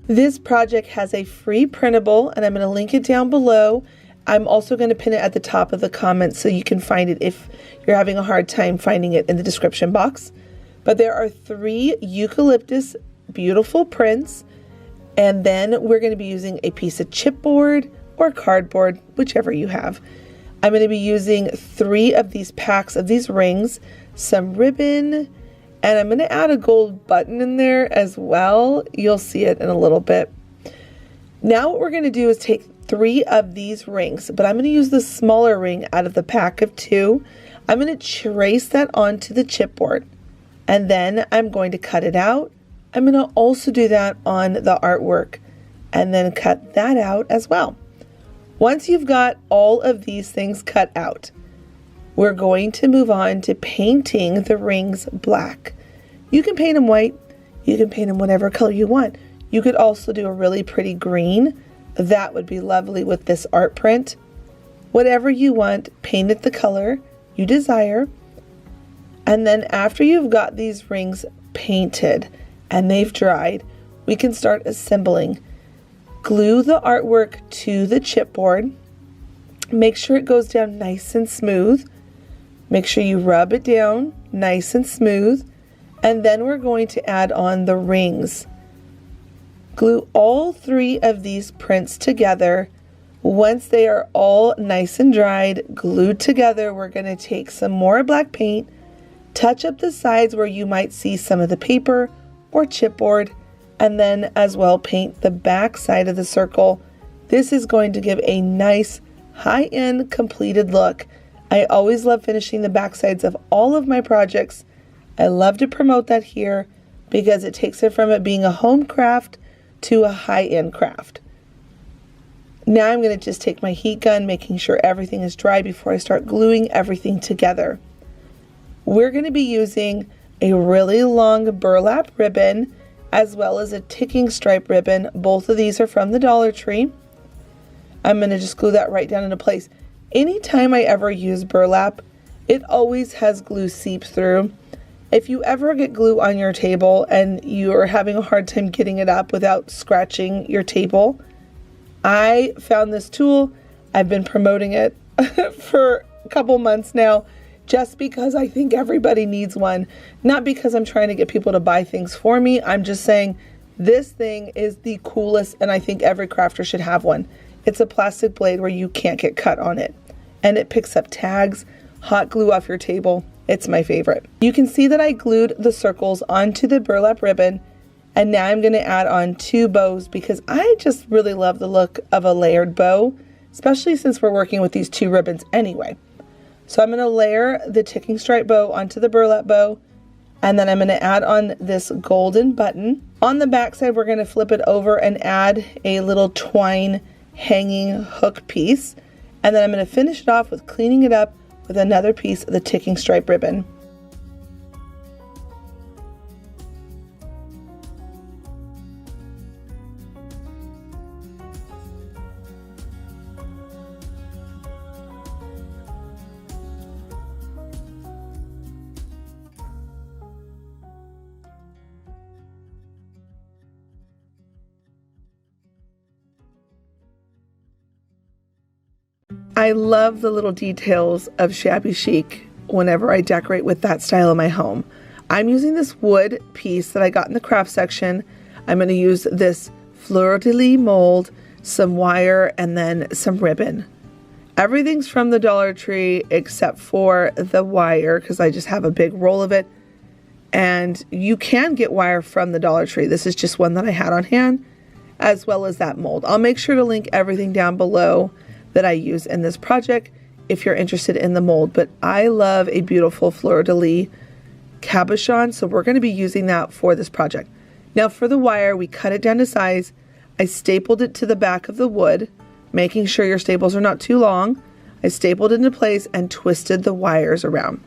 This project has a free printable, and I'm going to link it down below. I'm also going to pin it at the top of the comments so you can find it if you're having a hard time finding it in the description box. But there are 3 eucalyptus beautiful prints, and then we're going to be using a piece of chipboard or cardboard, whichever you have. I'm going to be using 3 of these packs of these rings, some ribbon, and I'm going to add a gold button in there as well. You'll see it in a little bit. Now what we're going to do is take 3 of these rings, but I'm going to use the smaller ring out of the pack of 2. I'm going to trace that onto the chipboard, and then I'm going to cut it out. I'm going to also do that on the artwork and then cut that out as well. Once you've got all of these things cut out, we're going to move on to painting the rings black. You can paint them white, you can paint them whatever color you want. You could also do a really pretty green. That would be lovely with this art print. Whatever you want, paint it the color you desire. And then after you've got these rings painted and they've dried, we can start assembling. Glue the artwork to the chipboard. Make sure it goes down nice and smooth. Make sure you rub it down nice and smooth. And then we're going to add on the rings. Glue all 3 of these prints together. Once they are all nice and dried, glued together, we're going to take some more black paint, touch up the sides where you might see some of the paper or chipboard, and then as well paint the back side of the circle. This is going to give a nice high-end completed look. I always love finishing the back sides of all of my projects. I love to promote that here because it takes it from it being a home craft to a high-end craft. Now I'm going to just take my heat gun, making sure everything is dry before I start gluing everything together. We're going to be using a really long burlap ribbon as well as a ticking stripe ribbon. Both of these are from the Dollar Tree. I'm going to just glue that right down into place. Anytime I ever use burlap, it always has glue seep through. If you ever get glue on your table and you're having a hard time getting it up without scratching your table, I found this tool. I've been promoting it for a couple months now just because I think everybody needs one. Not because I'm trying to get people to buy things for me. I'm just saying this thing is the coolest and I think every crafter should have one. It's a plastic blade where you can't get cut on it. And it picks up tags, hot glue off your table. It's my favorite. You can see that I glued the circles onto the burlap ribbon, and now I'm going to add on 2 bows because I just really love the look of a layered bow, especially since we're working with these 2 ribbons anyway. So I'm going to layer the ticking stripe bow onto the burlap bow, and then I'm going to add on this golden button. On the back side, we're going to flip it over and add a little twine hanging hook piece, and then I'm going to finish it off with cleaning it up with another piece of the ticking stripe ribbon. I love the little details of shabby chic whenever I decorate with that style in my home. I'm using this wood piece that I got in the craft section. I'm going to use this Fleur De Lis mold, some wire, and then some ribbon. Everything's from the Dollar Tree except for the wire because I just have a big roll of it. And you can get wire from the Dollar Tree. This is just one that I had on hand, as well as that mold. I'll make sure to link everything down below that I use in this project if you're interested in the mold. But I love a beautiful Fleur De Lis cabochon, so we're going to be using that for this project. Now for the wire, we cut it down to size. I stapled it to the back of the wood, making sure your staples are not too long. I stapled it into place and twisted the wires around.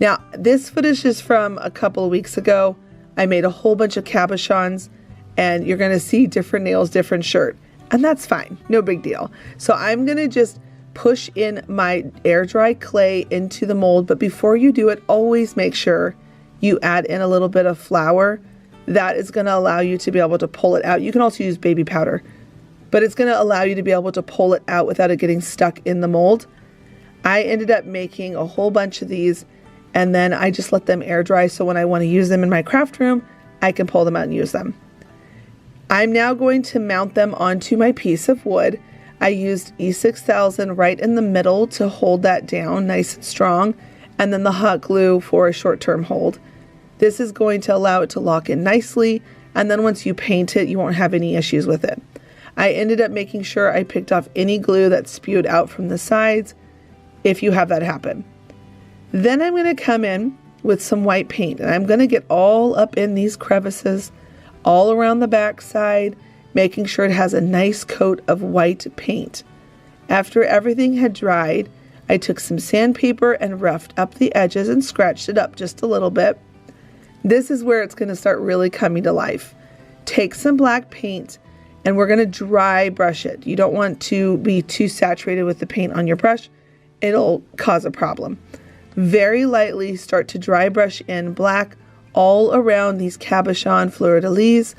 Now this footage is from a couple of weeks ago. I made a whole bunch of cabochons, and you're going to see different nails, different shirt. And that's fine, no big deal. So I'm gonna just push in my air dry clay into the mold, but before you do it, always make sure you add in a little bit of flour that is going to allow you to be able to pull it out. You can also use baby powder, but it's going to allow you to be able to pull it out without it getting stuck in the mold. I ended up making a whole bunch of these, and then I just let them air dry, so when I want to use them in my craft room, I can pull them out and use them. I'm now going to mount them onto my piece of wood. I used E6000 right in the middle to hold that down nice and strong, and then the hot glue for a short-term hold. This is going to allow it to lock in nicely, and then once you paint it, you won't have any issues with it. I ended up making sure I picked off any glue that spewed out from the sides, if you have that happen. Then I'm going to come in with some white paint, and I'm going to get all up in these crevices, all around the back side, making sure it has a nice coat of white paint. After everything had dried, I took some sandpaper and roughed up the edges and scratched it up just a little bit. This is where it's going to start really coming to life. Take some black paint, and we're going to dry brush it. You don't want to be too saturated with the paint on your brush. It'll cause a problem. Very lightly start to dry brush in black all around these cabochon Fleur De Lis,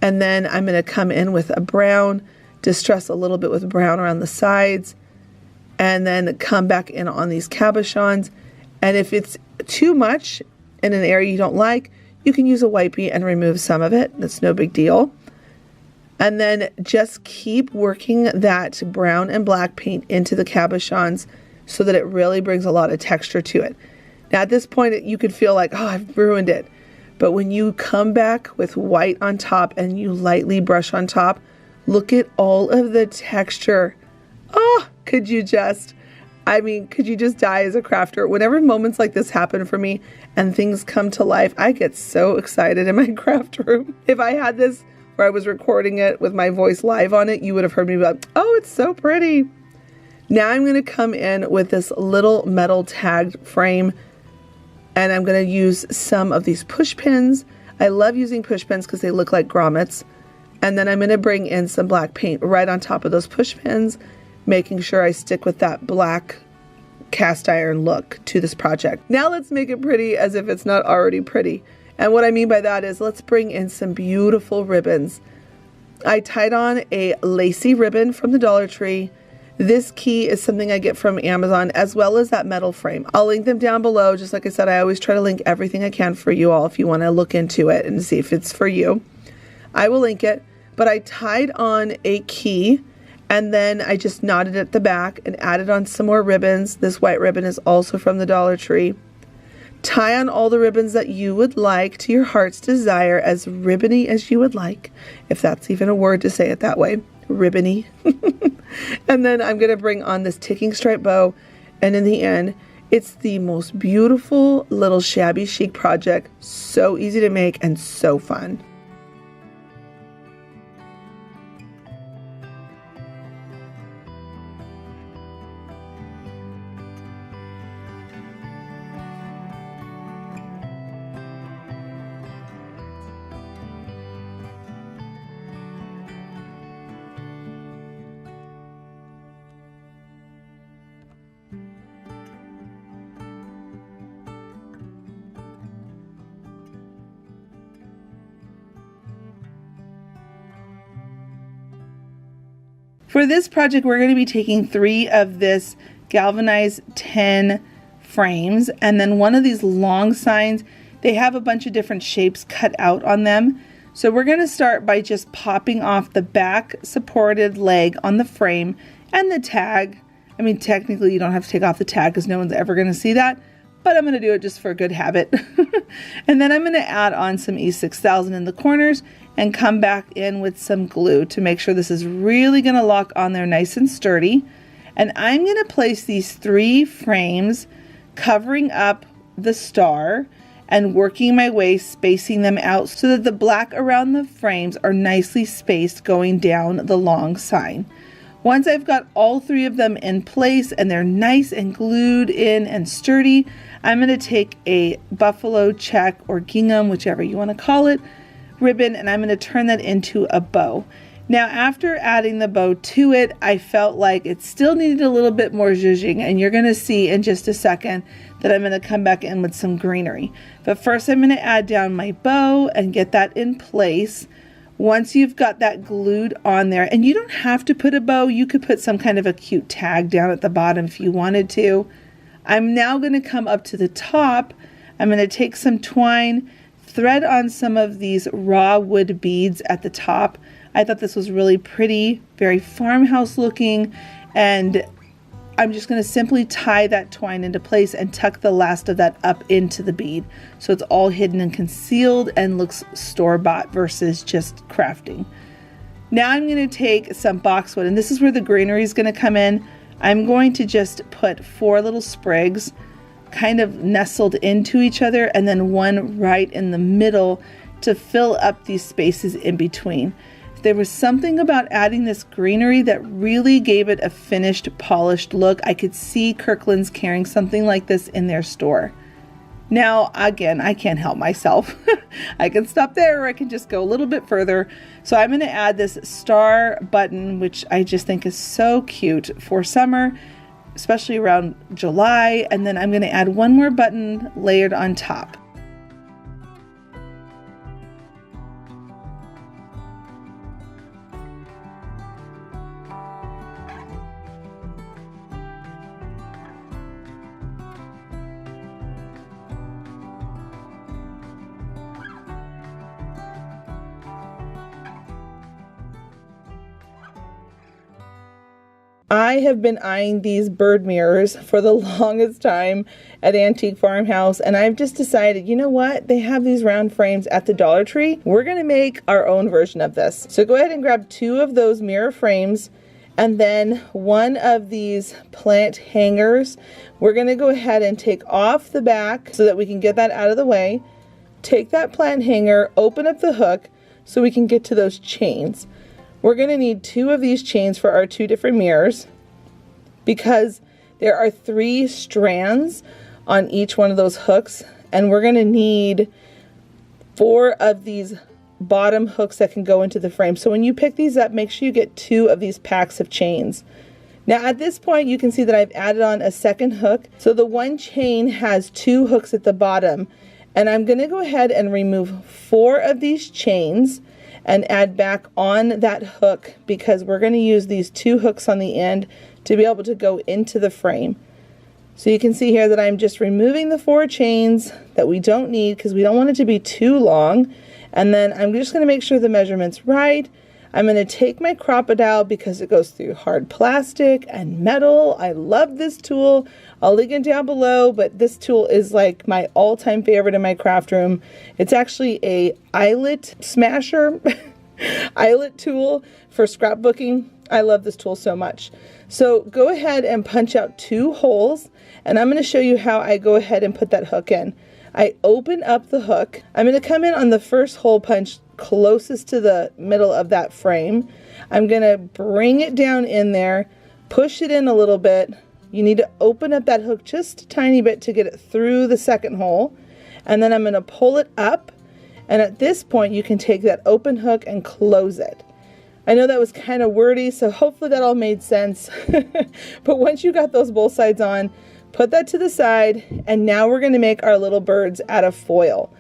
and then I'm going to come in with a brown, distress a little bit with brown around the sides, and then come back in on these cabochons. And if it's too much in an area you don't like, you can use a wipey and remove some of it. That's no big deal. And then just keep working that brown and black paint into the cabochons so that it really brings a lot of texture to it. Now at this point, you could feel like, oh, I've ruined it. But when you come back with white on top and you lightly brush on top, look at all of the texture. Oh, could you just die as a crafter? Whenever moments like this happen for me and things come to life, I get so excited in my craft room. If I had this where I was recording it with my voice live on it, you would have heard me be like, oh, it's so pretty. Now I'm going to come in with this little metal tagged frame, and I'm going to use some of these push pins. I love using push pins because they look like grommets. And then I'm going to bring in some black paint right on top of those push pins, making sure I stick with that black cast iron look to this project. Now let's make it pretty as if it's not already pretty. And what I mean by that is let's bring in some beautiful ribbons. I tied on a lacy ribbon from the Dollar Tree. This key is something I get from Amazon, as well as that metal frame. I'll link them down below. Just like I said, I always try to link everything I can for you all if you want to look into it and see if it's for you. I will link it, but I tied on a key, and then I just knotted it at the back and added on some more ribbons. This white ribbon is also from the Dollar Tree. Tie on all the ribbons that you would like to your heart's desire, as ribbony as you would like, if that's even a word to say it that way. Ribbony. And then I'm going to bring on this ticking stripe bow, and in the end, it's the most beautiful little shabby chic project. So easy to make and so fun. For this project, we're going to be taking 3 of this galvanized 10 frames, and then one of these long signs. They have a bunch of different shapes cut out on them. So we're going to start by just popping off the back supported leg on the frame and the tag. I mean, technically you don't have to take off the tag because no one's ever going to see that, but I'm going to do it just for a good habit. And then I'm going to add on some E6000 in the corners and come back in with some glue to make sure this is really going to lock on there nice and sturdy. And I'm going to place these 3 frames covering up the star and working my way, spacing them out so that the black around the frames are nicely spaced going down the long sign. Once I've got all 3 of them in place and they're nice and glued in and sturdy, I'm going to take a buffalo check or gingham, whichever you want to call it, ribbon, and I'm going to turn that into a bow. Now after adding the bow to it, I felt like it still needed a little bit more zhuzhing, and you're going to see in just a second that I'm going to come back in with some greenery. But first I'm going to add down my bow and get that in place. Once you've got that glued on there, and you don't have to put a bow, you could put some kind of a cute tag down at the bottom if you wanted to. I'm now going to come up to the top. I'm going to take some twine, thread on some of these raw wood beads at the top. I thought this was really pretty, very farmhouse looking, and I'm just going to simply tie that twine into place and tuck the last of that up into the bead so it's all hidden and concealed and looks store-bought versus just crafting. Now I'm going to take some boxwood, and this is where the greenery is going to come in. I'm going to just put 4 little sprigs kind of nestled into each other, and then one right in the middle to fill up these spaces in between. There was something about adding this greenery that really gave it a finished, polished look. I could see Kirkland's carrying something like this in their store. Now, again, I can't help myself. I can stop there, or I can just go a little bit further. So I'm going to add this star button, which I just think is so cute for summer, especially around July. And then I'm going to add one more button layered on top. I have been eyeing these bird mirrors for the longest time at Antique Farmhouse, and I've just decided, you know what? They have these round frames at the Dollar Tree. We're going to make our own version of this. So go ahead and grab 2 of those mirror frames, and then 1 of these plant hangers. We're going to go ahead and take off the back so that we can get that out of the way. Take that plant hanger, open up the hook so we can get to those chains. We're going to need 2 of these chains for our 2 different mirrors because there are 3 strands on each one of those hooks, and we're going to need 4 of these bottom hooks that can go into the frame. So when you pick these up, make sure you get 2 of these packs of chains. Now at this point you can see that I've added on a second hook. So the one chain has 2 hooks at the bottom, and I'm going to go ahead and remove 4 of these chains and add back on that hook because we're going to use these 2 hooks on the end to be able to go into the frame. So you can see here that I'm just removing the 4 chains that we don't need because we don't want it to be too long. And then I'm just going to make sure the measurement's right. I'm going to take my Crop-A-Dile because it goes through hard plastic and metal. I love this tool. I'll link it down below, but this tool is like my all-time favorite in my craft room. It's actually a eyelet smasher, eyelet tool for scrapbooking. I love this tool so much. So go ahead and punch out 2 holes, and I'm going to show you how I go ahead and put that hook in. I open up the hook. I'm going to come in on the first hole punch closest to the middle of that frame. I'm going to bring it down in there, push it in a little bit. You need to open up that hook just a tiny bit to get it through the second hole, and then I'm going to pull it up, and at this point you can take that open hook and close it. I know that was kind of wordy, so hopefully that all made sense. But once you got those both sides on, put that to the side, and now we're going to make our little birds out of foil.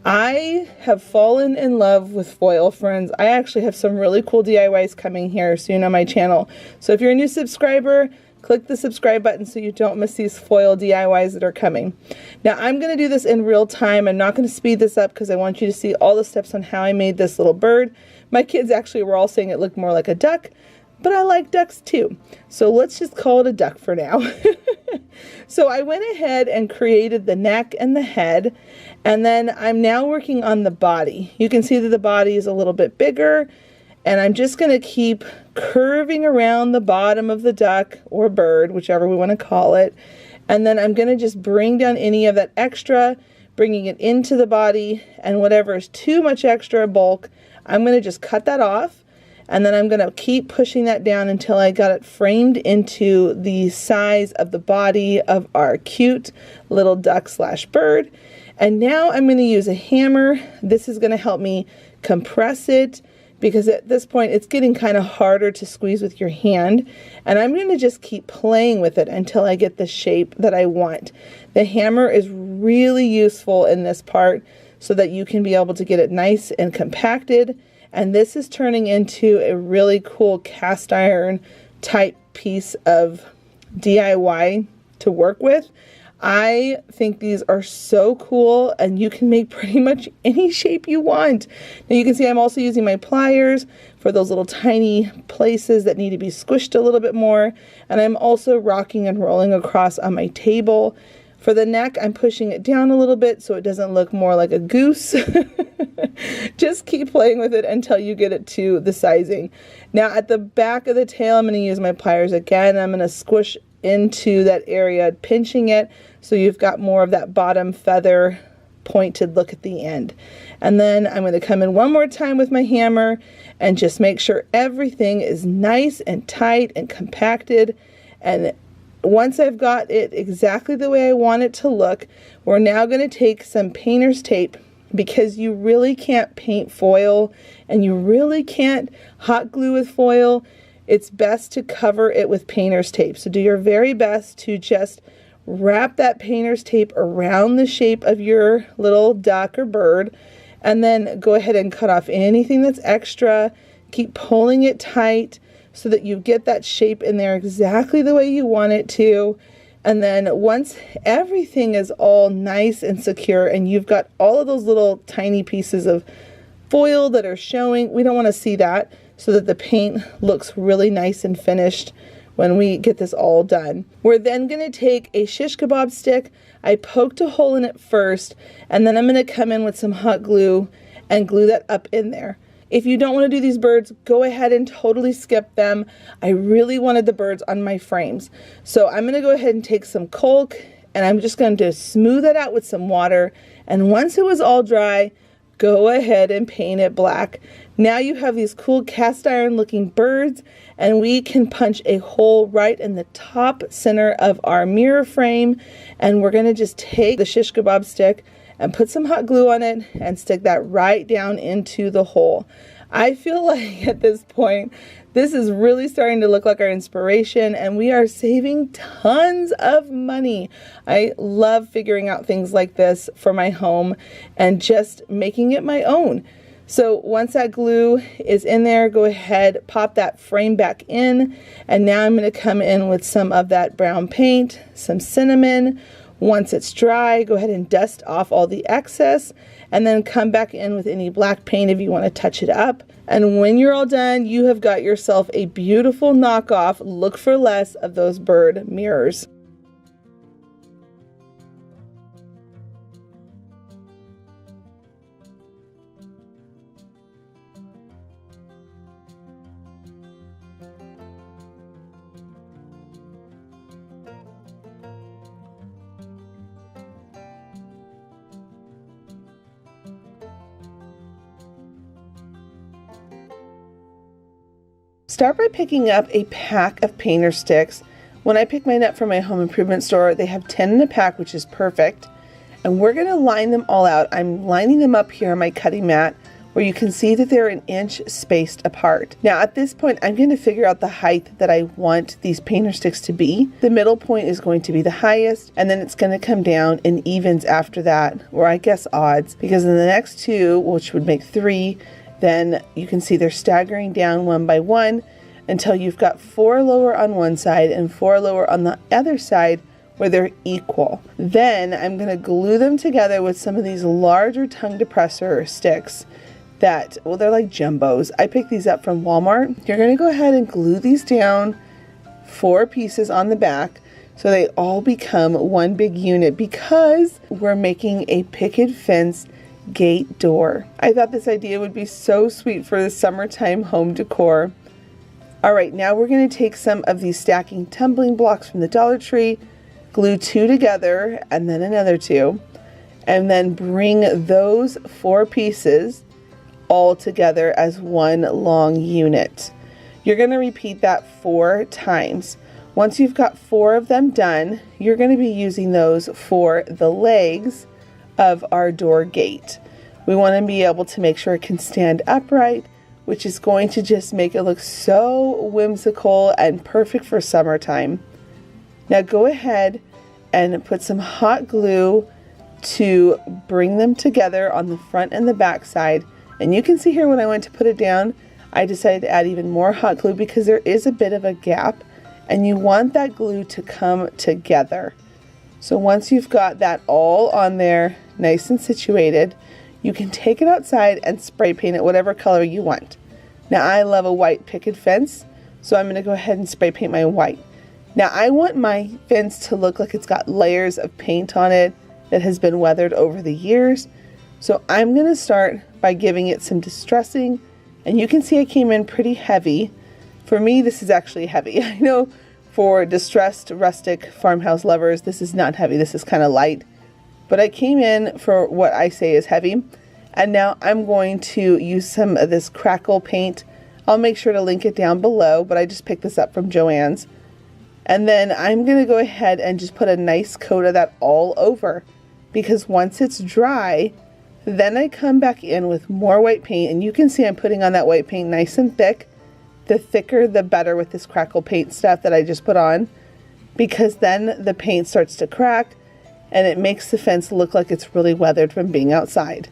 I have fallen in love with foil, friends. I actually have some really cool DIYs coming here soon on my channel. So if you're a new subscriber, click the subscribe button so you don't miss these foil DIYs that are coming. Now I'm going to do this in real time. I'm not going to speed this up because I want you to see all the steps on how I made this little bird. My kids actually were all saying it looked more like a duck, but I like ducks too. So let's just call it a duck for now. So I went ahead and created the neck and the head, and then I'm now working on the body. You can see that the body is a little bit bigger, and I'm just going to keep curving around the bottom of the duck or bird, whichever we want to call it. And then I'm going to just bring down any of that extra, bringing it into the body, and whatever is too much extra bulk, I'm going to just cut that off. And then I'm going to keep pushing that down until I got it framed into the size of the body of our cute little duck slash bird. And now I'm going to use a hammer. This is going to help me compress it, because at this point it's getting kind of harder to squeeze with your hand, and I'm going to just keep playing with it until I get the shape that I want. The hammer is really useful in this part so that you can be able to get it nice and compacted, and this is turning into a really cool cast iron type piece of DIY to work with. I think these are so cool, and you can make pretty much any shape you want. Now you can see I'm also using my pliers for those little tiny places that need to be squished a little bit more, and I'm also rocking and rolling across on my table. For the neck, I'm pushing it down a little bit so it doesn't look more like a goose. Just keep playing with it until you get it to the sizing. Now at the back of the tail, I'm going to use my pliers again. I'm going to squish into that area, pinching it so you've got more of that bottom feather pointed look at the end. And then I'm going to come in one more time with my hammer and just make sure everything is nice and tight and compacted. And once I've got it exactly the way I want it to look, we're now going to take some painter's tape, because you really can't paint foil and you really can't hot glue with foil. It's best to cover it with painter's tape. So do your very best to just wrap that painter's tape around the shape of your little duck or bird, and then go ahead and cut off anything that's extra. Keep pulling it tight so that you get that shape in there exactly the way you want it to. And then once everything is all nice and secure and you've got all of those little tiny pieces of foil that are showing, we don't want to see that, so that the paint looks really nice and finished when we get this all done. We're then going to take a shish kebab stick. I poked a hole in it first, and then I'm going to come in with some hot glue and glue that up in there. If you don't want to do these birds, go ahead and totally skip them. I really wanted the birds on my frames. So I'm going to go ahead and take some caulk, and I'm just going to smooth it out with some water. And once it was all dry, go ahead and paint it black. Now you have these cool cast iron looking birds, and we can punch a hole right in the top center of our mirror frame. And we're going to just take the shish kebab stick and put some hot glue on it and stick that right down into the hole. I feel like at this point, this is really starting to look like our inspiration, and we are saving tons of money. I love figuring out things like this for my home and just making it my own. So once that glue is in there, go ahead, pop that frame back in, and now I'm going to come in with some of that brown paint, some cinnamon. Once it's dry, go ahead and dust off all the excess, and then come back in with any black paint if you want to touch it up. And when you're all done, you have got yourself a beautiful knockoff Look for Less of those bird mirrors. Start by picking up a pack of painter sticks. When I pick mine up from my home improvement store, they have 10 in a pack, which is perfect. And we're going to line them all out. I'm lining them up here on my cutting mat, where you can see that they're an inch spaced apart. Now at this point, I'm going to figure out the height that I want these painter sticks to be. The middle point is going to be the highest, and then it's going to come down in evens after that, or I guess odds, because in the next two, which would make 3, then you can see they're staggering down one by one until you've got 4 lower on one side and 4 lower on the other side where they're equal. Then I'm going to glue them together with some of these larger tongue depressor sticks that, well, they're like jumbos. I picked these up from Walmart. You're going to go ahead and glue these down 4 pieces on the back so they all become one big unit, because we're making a picket fence gate door. I thought this idea would be so sweet for the summertime home decor. All right, now we're going to take some of these stacking tumbling blocks from the Dollar Tree, glue 2 together and then another 2, and then bring those 4 pieces all together as one long unit. You're going to repeat that 4 times. Once you've got 4 of them done, you're going to be using those for the legs of our door gate. We want to be able to make sure it can stand upright which is going to just make it look so whimsical and perfect for summertime. Now go ahead and put some hot glue to bring them together on the front and the back side. And you can see here when I went to put it down, I decided to add even more hot glue because there is a bit of a gap and you want that glue to come together. So once you've got that all on there, nice and situated, you can take it outside and spray paint it whatever color you want. Now I love a white picket fence, so I'm going to go ahead and spray paint my white. Now I want my fence to look like it's got layers of paint on it that has been weathered over the years. So I'm going to start by giving it some distressing, and you can see I came in pretty heavy. For me, this is actually heavy. I know for distressed rustic farmhouse lovers, this is not heavy, this is kind of light. But I came in for what I say is heavy. And now I'm going to use some of this Crackle paint. I'll make sure to link it down below, but I just picked this up from Joann's. And then I'm going to go ahead and just put a nice coat of that all over. Because once it's dry, then I come back in with more white paint. And you can see I'm putting on that white paint nice and thick. The thicker the better with this Crackle paint stuff that I just put on, because then the paint starts to crack and it makes the fence look like it's really weathered from being outside.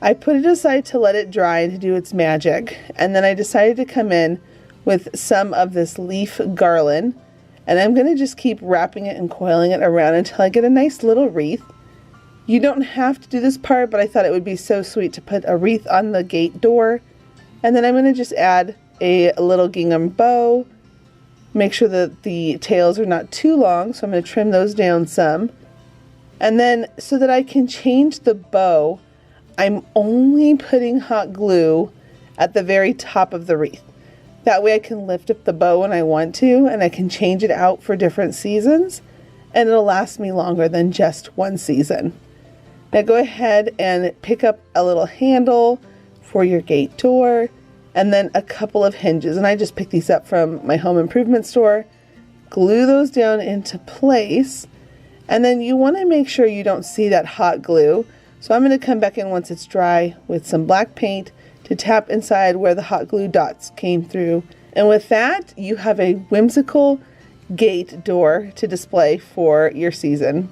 I put it aside to let it dry and to do its magic, and then I decided to come in with some of this leaf garland, and I'm going to just keep wrapping it and coiling it around until I get a nice little wreath. You don't have to do this part, but I thought it would be so sweet to put a wreath on the gate door. And then I'm going to just add a little gingham bow. Make sure that the tails are not too long, so I'm going to trim those down some. And then so that I can change the bow, I'm only putting hot glue at the very top of the wreath. That way I can lift up the bow when I want to, and I can change it out for different seasons, and it'll last me longer than just one season. Now go ahead and pick up a little handle for your gate door, and then a couple of hinges, and I just picked these up from my home improvement store. Glue those down into place, and then you want to make sure you don't see that hot glue. So I'm going to come back in once it's dry with some black paint to tap inside where the hot glue dots came through. And with that, you have a whimsical gate door to display for your season.